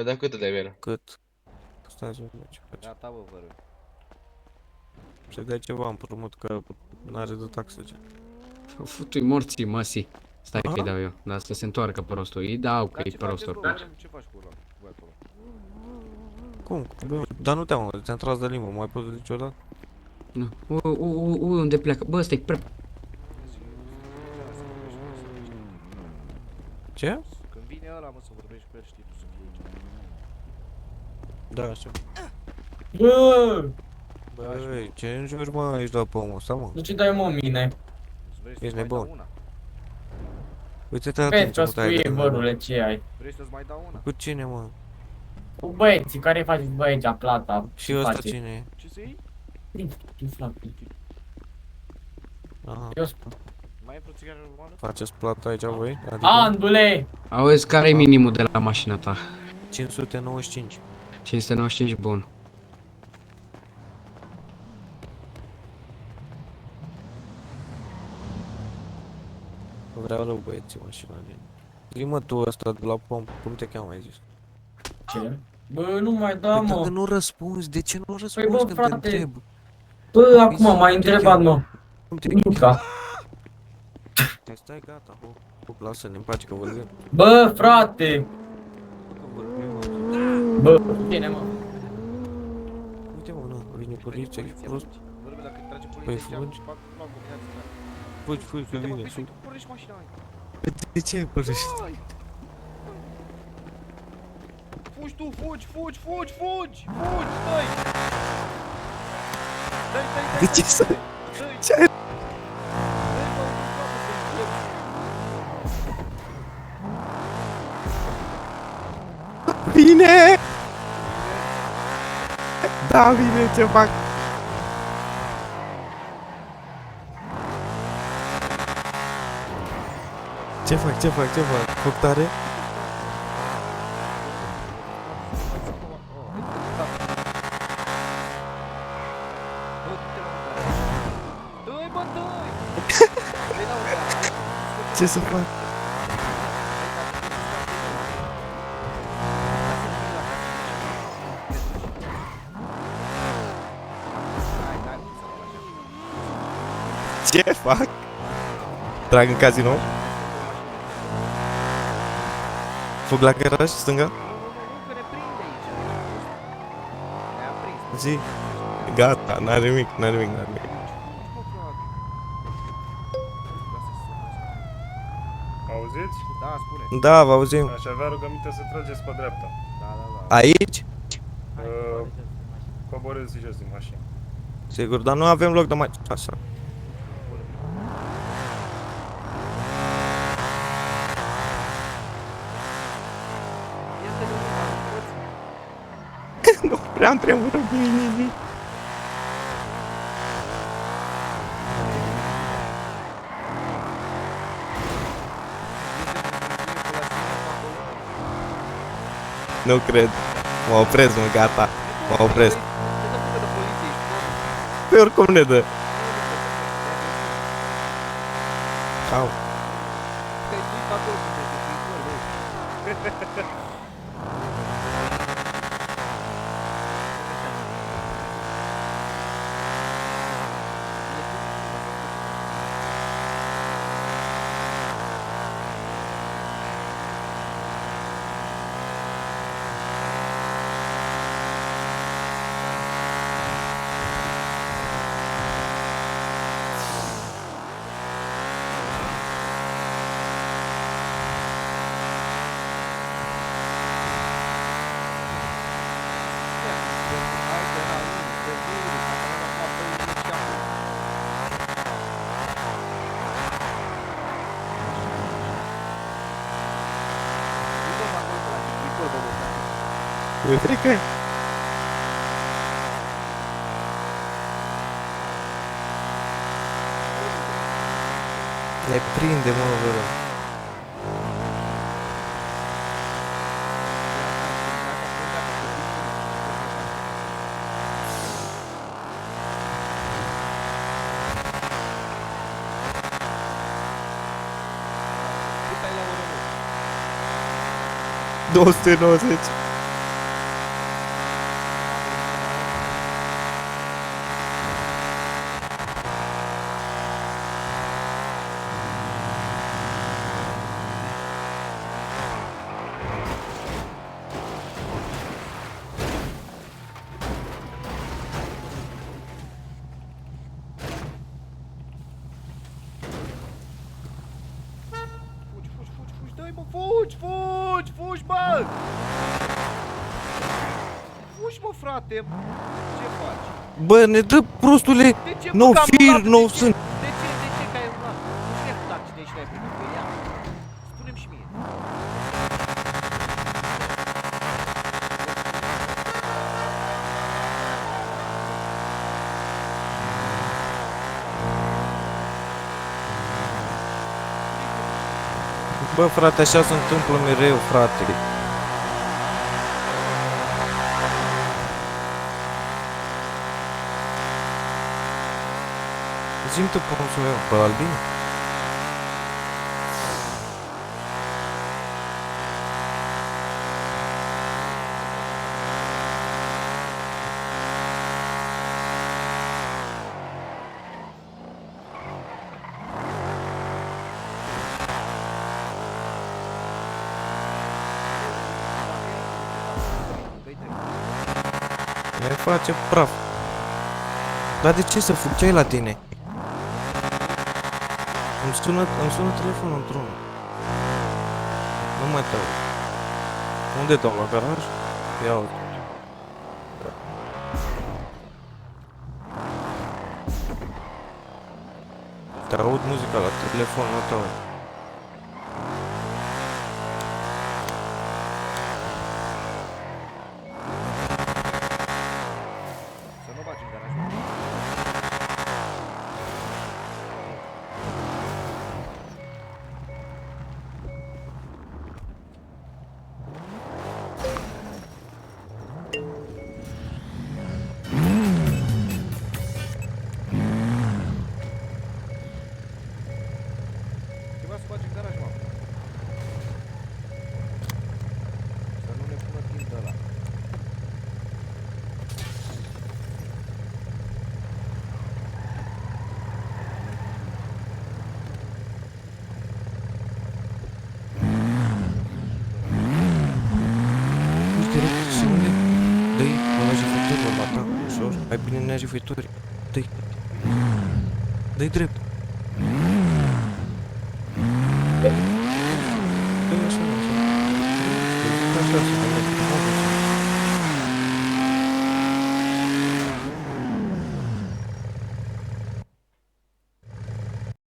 Dar cât de bine? Cât? Stai să vedem ce face. Gata, bă, vă rog. Să dea ceva împrumut, că n-are de taxă ce. Futui morții, măsii. Stai că-i Aha. dau eu, dar să se întoarcă prostul. Îi dau că Dar e ce prost faceți, bă? oricum. Ce faci cu ăla? Voi acolo? Cum? Bă, dar nu te-am auzit, ți-am tras de limbă, mai poți niciodată? Nu. Unde pleacă? Bă, ăsta-i prea... Ce? Când vine ăla, mă, să vorbești cu el, știi tu să fie aici. Da, așa. Bă, Băi, ce înjuri, mă, ești la pomul ăsta, mă? de ce dai mă mine? Îți vrei să-ți Ești mai dau nebun. una? Uite-te la Vezi tine ce că mutai de spui mine. vărule ce ai. Vrei să-ți mai dau una? Cu cine, mă? Cu băieții care faceți bă aici plata. Și ce ăsta faceți? cine e? Ce să iei? Ce frate? Aha. Eu spun. Mai e vreo țigară normală? Faceți plata aici voi? Adică Andule! Auzi, care e minimul de la mașina ta? 595. 595, bun. Vreau rău băieții mașina din. Zi-mă tu ăsta de la pom, cum te cheamă, ai zis? Ce? Bă, nu mai da, Păi dacă mă. nu răspunzi, de ce nu Păi răspunzi bă, când te frate. întreb? Bă, acum m-ai întrebat, mă. Cum te Luca. Stai, gata, hop, lasă-ne în pace că vorbim. Bă, frate. Că vorbim, mă. Bă, bine, mă. Uite, mă, nu, vine poliția, ești prost. Vorbe, dacă trage Păi poliția, fugi. fac la combinație. Fugi, că Uite, mă, vine, păi sunt. tu pornești mașina, hai. De ce părăști? Hai! Fugi tu, fugi, fugi, fugi, fugi! Fugi, stai! Dai, De ce să... dai! Ce ai? Dai, bă, în capă să-i plec. Vine! Da, vine, ce fac? Ce fac? Foc tare? Dă-i, bă, dă-i! Dă-i la urmă. Ce să fac? Hai, hai, să luăm așa. Ce fac? Trag în casino? Fug la garaj, stânga? Nu, că ne prinde aici. Ne-a prins. Zi. Gata, n-are nimic. Mă, frate. Auziți? Da, spune. Da, vă auzim. Aș avea rugăminte să trageți pe dreapta. Da, da, da. Aici? Coborâți jos din mașină. Sigur, dar nu avem loc de mai... Așa. Este de urmă, nu poți. Nu prea îmi tremură bine. Nu cred. Mă opresc, mă, gata. Mă opresc. Ce să fugă de poliție, ești prost? Pe oricum ne dă. Au. Te-ai pus pe acolo, cum ești, ești viitor, băi. E frică? Ne prinde, mă, bă. Cât ai la oră, mă? 290. fugi, fugi, fugi, bă! Fugi, mă, frate! Ce faci? Bă, ne dă prostule! De ce, No bă, că am fear, urlat? no De ce? sin. De ce? De ce că ai urlat? Nu știu cu taxi de aici n-ai primit pe ea. Spune-mi și mie. Bă, frate, așa se întâmplă mereu, frate. Zi-mi tu pronsul meu, pe Albin? Ne face praf. Dar de ce să fug? Ce ai la tine? Îmi sună telefonul într-unul. Nu mai te aud. Unde te-au la garaj? Ia uite. Te aud muzica la telefon, nu te aud. Să nu bagi în garaj. Trebuia să bagi în garaj, mă. Să nu ne pună timp de ăla. Uite, direct, și unde? Dă-i, mă lași viitorul la ta, ușor. Hai bine, ne lași viitorii. Dă-i. Dă-i drept. Dă-i așa, așa. Dă-i așa, să vedem.